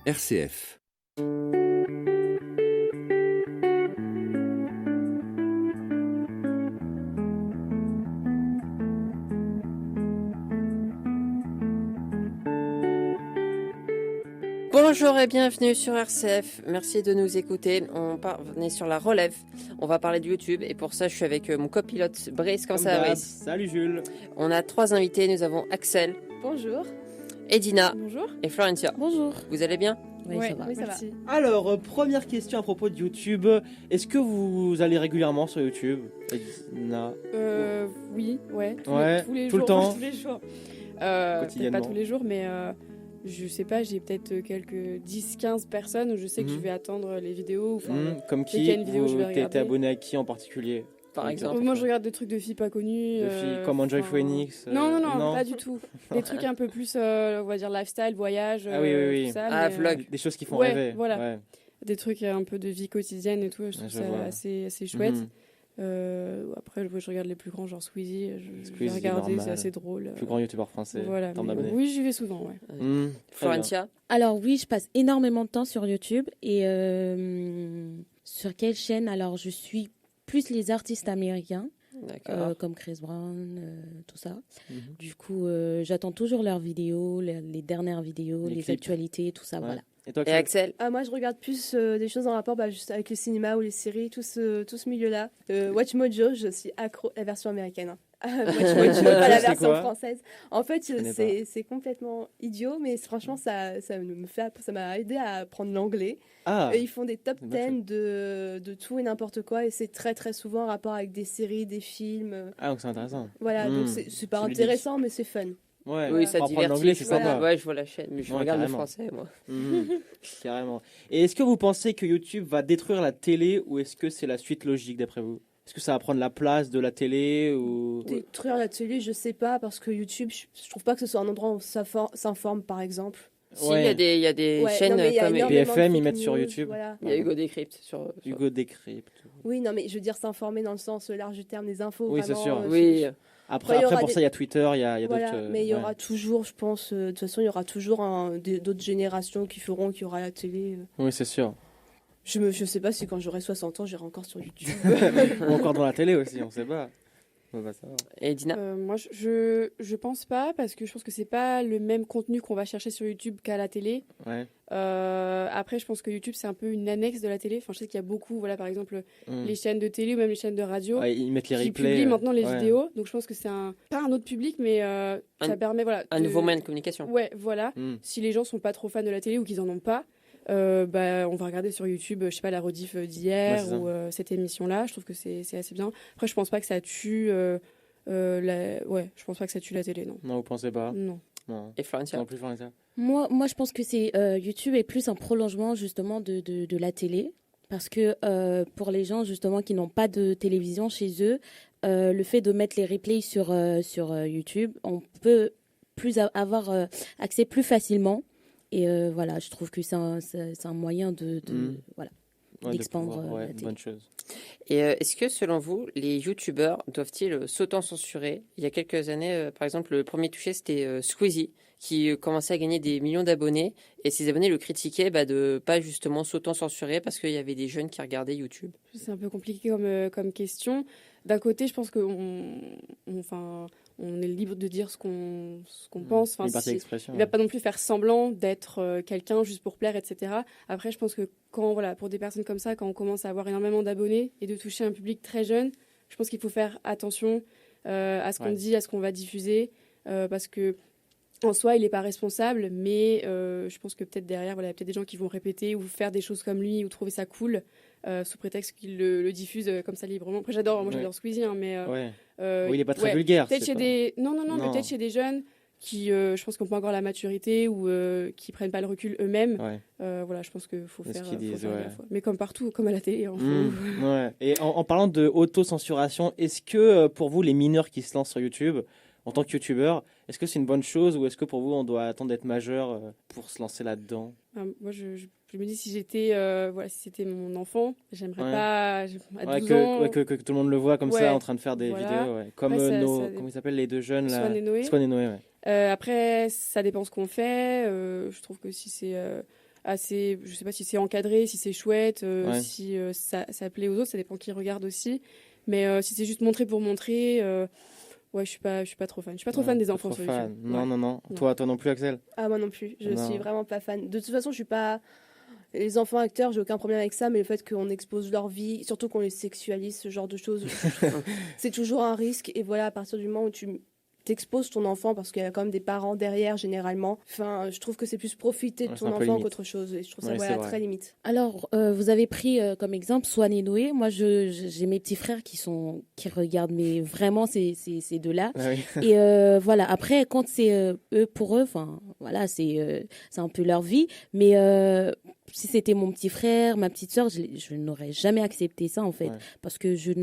RCF. Bonjour et bienvenue sur RCF. Merci de nous écouter. On est sur la relève. On va parler de YouTube et pour ça, je suis avec mon copilote Brice. Comment ça va, Brice ? Salut Jules. On a 3 invités. Nous avons Axel. Bonjour. Edina. Bonjour. Et Florentia. Bonjour. Vous allez bien ? Oui, ça va. Oui, ça Merci. va. Alors, première question à propos de YouTube. Est-ce que vous allez régulièrement sur YouTube, Edina? Oui, ouais. Tous les tout jours. le temps. Tous les jours. Quotidiennement. Peut-être pas tous les jours, mais je sais pas, j'ai peut-être quelques 10-15 personnes où je sais que je vais attendre les vidéos. Comme qu'il y a qui? une vidéo, je vais T'es regarder. abonné à qui en particulier? Par exemple. Moi, je regarde des trucs de filles pas connues. De filles comme Enjoy Phoenix. Non, pas du tout. Des trucs un peu plus, on va dire, lifestyle, voyage, oui. tout ça. Ah, mais, vlog. Des choses qui font Ouais, rêver. voilà. Ouais. des trucs un peu de vie quotidienne et tout. Je trouve Je ça vois. assez chouette. Mhm. Après, je regarde les plus grands, genre Squeezie. Je vais Squeezie, regarder, normal. c'est assez drôle. Plus grand youtubeur français. Voilà. en termes mais d'abonnés. oui, j'y vais souvent, ouais. Très bien. Florentia. Alors oui, je passe énormément de temps sur YouTube et sur quelle chaîne? Alors je suis plus les artistes américains D'accord. comme Chris Brown, tout ça. Mhm. Du coup, j'attends toujours leurs vidéos, les dernières vidéos, Les les clips. actualités, tout ça, Ouais. voilà. Et toi, Et Axel. Moi, je regarde plus des choses en rapport juste avec le cinéma ou les séries, tout ce milieu-là. Watch Mojo, je suis accro la version américaine. Hein. Watch Mojo, pas la C'est version quoi française. En fait, connais c'est complètement idiot, mais franchement, ça m'a aidé à apprendre l'anglais. Ah, Et ils font des top c'est une bonne 10 de tout et n'importe quoi, et c'est très très souvent en rapport avec des séries, des films. ah, donc c'est intéressant. Voilà, donc c'est pas C'est ludique. intéressant, mais c'est fun. Ouais. Oui, ça Pour apprendre divertit. l'anglais, c'est Voilà. sympa. Ouais, je vois la chaîne, mais je Ouais, regarde le carrément. français, moi. Mhm. Carrément. Et est-ce que vous pensez que YouTube va détruire la télé ou est-ce que c'est la suite logique d'après vous? Est-ce que ça va prendre la place de la télé ou... Détruire la télé, je sais pas, parce que YouTube, je trouve pas que ce soit un endroit où ça s'informe, par exemple. Si, il y a des Ouais, chaînes non, mais il y a comme énormément de BFM, ils fake mettent sur news, YouTube. voilà. il y a Hugo Décrypte sur... Hugo Décrypte. Oui, non, mais je veux dire s'informer dans le sens large du terme des infos. Oui, c'est vraiment, sûr. Oui, Après, Après, il y aura pour des- ça, il y a Twitter, il y a Voilà, d'autres... mais il y ouais. aura toujours, je pense, de toute façon, il y aura toujours d'autres générations qui feront qu'il y aura la télé. Oui, c'est sûr. Je sais pas si quand j'aurai 60 ans, j'irai encore sur YouTube. Ou encore dans la télé aussi, on sait pas. On va savoir. Et Dina. Moi, je pense pas, parce que je pense que c'est pas le même contenu qu'on va chercher sur YouTube qu'à la télé. Ouais. Après, je pense que YouTube, c'est un peu une annexe de la télé. Enfin, je sais qu'il y a beaucoup, voilà, par exemple, Mm. les chaînes de télé ou même les chaînes de radio Ouais, ils mettent les qui replays. publient maintenant les ouais. vidéos. Donc, je pense que c'est pas un autre public, mais ça permet, voilà. Un nouveau moyen de communication. Ouais, voilà. Mm. Si les gens sont pas trop fans de la télé ou qu'ils en ont pas, on va regarder sur YouTube, je sais pas, la rediff d'hier Ouais, c'est ça. ou cette émission-là. Je trouve que c'est assez bien. Après, je pense pas que ça tue je pense pas que ça tue la télé, non. Non, vous pensez pas? Non. Non. Et Florentia. Non plus, Florentia. Moi, je pense que c'est YouTube est plus un prolongement justement de la télé. Parce que pour les gens justement qui n'ont pas de télévision chez eux, le fait de mettre les replays sur YouTube, on peut avoir accès plus facilement. Et voilà, je trouve que c'est un moyen de voilà, Ouais, d'expandre pouvoir, la une télé. bonne chose. Et est-ce que, selon vous, les youtubeurs doivent-ils s'auto-censurer? Il y a quelques années, par exemple, le premier touché, c'était Squeezie, qui commençait à gagner des millions d'abonnés. Et ses abonnés le critiquaient de pas justement s'auto-censurer parce qu'il y avait des jeunes qui regardaient YouTube. C'est un peu compliqué comme question. D'un côté, je pense on est libre de dire ce qu'on pense. Enfin, Liberté d'expression. il va pas non plus faire semblant d'être quelqu'un juste pour plaire, etc. Après, je pense que pour des personnes comme ça, quand on commence à avoir énormément d'abonnés et de toucher un public très jeune, je pense qu'il faut faire attention à ce qu'on dit, à ce qu'on va diffuser, parce que en soi, il n'est pas responsable, mais je pense que peut-être derrière, il y a peut-être des gens qui vont répéter ou faire des choses comme lui ou trouver ça cool sous prétexte qu'il le diffuse comme ça librement. Après, j'adore Squeezie, hein, mais Ouais. Oui, il est pas très ouais, vulgaire. peut-être c'est chez pas- des mais Non. peut-être chez des jeunes qui, je pense, qu'on peut encore la maturité ou qui prennent pas le recul eux-mêmes. Ouais. Voilà, je pense qu'il faut C'est ce faire, qu'ils disent, faut faire ouais. gaffe, ouais. Mais comme partout, comme à la télé. Hein, Ouais. Et en parlant de auto-censuration, est-ce que pour vous, les mineurs qui se lancent sur YouTube, en tant que youtubeur, est-ce que c'est une bonne chose ou est-ce que pour vous, on doit attendre d'être majeur pour se lancer là-dedans? Moi, je me dis, si c'était mon enfant, j'aimerais Ouais. pas à Ouais, 12 ans. que tout le monde le voit comme Ouais, ça en train de faire des voilà. vidéos. Ouais. Comme Après, comment ils s'appellent les deux jeunes là? Swan et Noé. Swan et Noé, ouais. Après, ça dépend ce qu'on fait. Je trouve que si c'est assez, je sais pas si c'est encadré, si c'est chouette, Ouais. si ça plaît aux autres, ça dépend qui regarde aussi. Mais si c'est juste montrer pour montrer, ouais, je suis pas trop fan. Je suis pas trop fan des Pas enfants trop sur fan. YouTube. Non, Ouais. non, non. Non. Toi non plus, Axel? Ah, moi non plus, je Non. suis vraiment pas fan. De toute façon, je suis pas. Les enfants acteurs, j'ai aucun problème avec ça, mais le fait qu'on expose leur vie, surtout qu'on les sexualise, ce genre de choses, c'est toujours un risque. Et voilà, à partir du moment où tu t'exposes ton enfant, parce qu'il y a quand même des parents derrière généralement, enfin, je trouve que c'est plus profiter de Ouais, c'est ton un peu enfant limite. qu'autre chose. Et je trouve ça Ouais, c'est voilà, vrai. très limite. Alors, vous avez pris comme exemple Swan et Noé. Moi, j'ai mes petits frères qui regardent, mais vraiment ces deux-là. Ah oui. Et voilà. Après, quand c'est eux pour eux, enfin, voilà, c'est un peu leur vie. Mais si c'était mon petit frère, ma petite sœur, je n'aurais jamais accepté ça en fait, Ouais. parce que je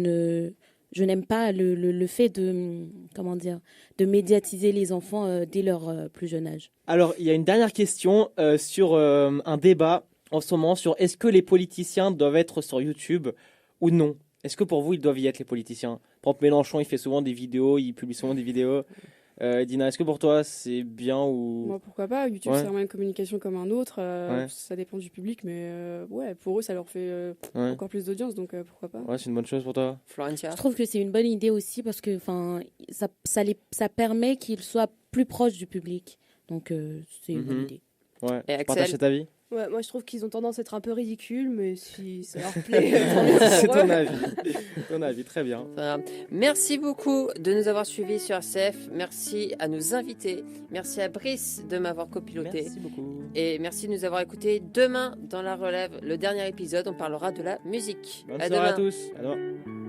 n'aime pas le fait de, comment dire, de médiatiser les enfants dès leur plus jeune âge. Alors, il y a une dernière question sur un débat en ce moment sur est-ce que les politiciens doivent être sur YouTube ou non? Est-ce que pour vous, ils doivent y être, les politiciens? Par exemple, Mélenchon, il fait souvent des vidéos, il publie souvent des vidéos. Dina, est-ce que pour toi, c'est bien ou... Moi, pourquoi pas? YouTube, Ouais. c'est un moyen de communication comme un autre. Ouais. Ça dépend du public, mais ouais, pour eux, ça leur fait Ouais, encore plus d'audience, donc pourquoi pas? ouais, c'est une bonne chose pour toi? Florentia. Je trouve que c'est une bonne idée aussi parce que, enfin, ça permet qu'ils soient plus proches du public. Donc, c'est une bonne Mhm. idée. Ouais, Et tu partages Axel? cet avis? Ouais, moi, je trouve qu'ils ont tendance à être un peu ridicules, mais si ça leur plaît, C'est tant ton mieux. avis. Ton avis, très bien. Voilà. Merci beaucoup de nous avoir suivis sur RCF. Merci à nos invités. Merci à Brice de m'avoir copiloté. Merci beaucoup. Et merci de nous avoir écoutés. Demain, dans la relève, le dernier épisode, on parlera de la musique. Bonne À soirée à demain. tous. À demain.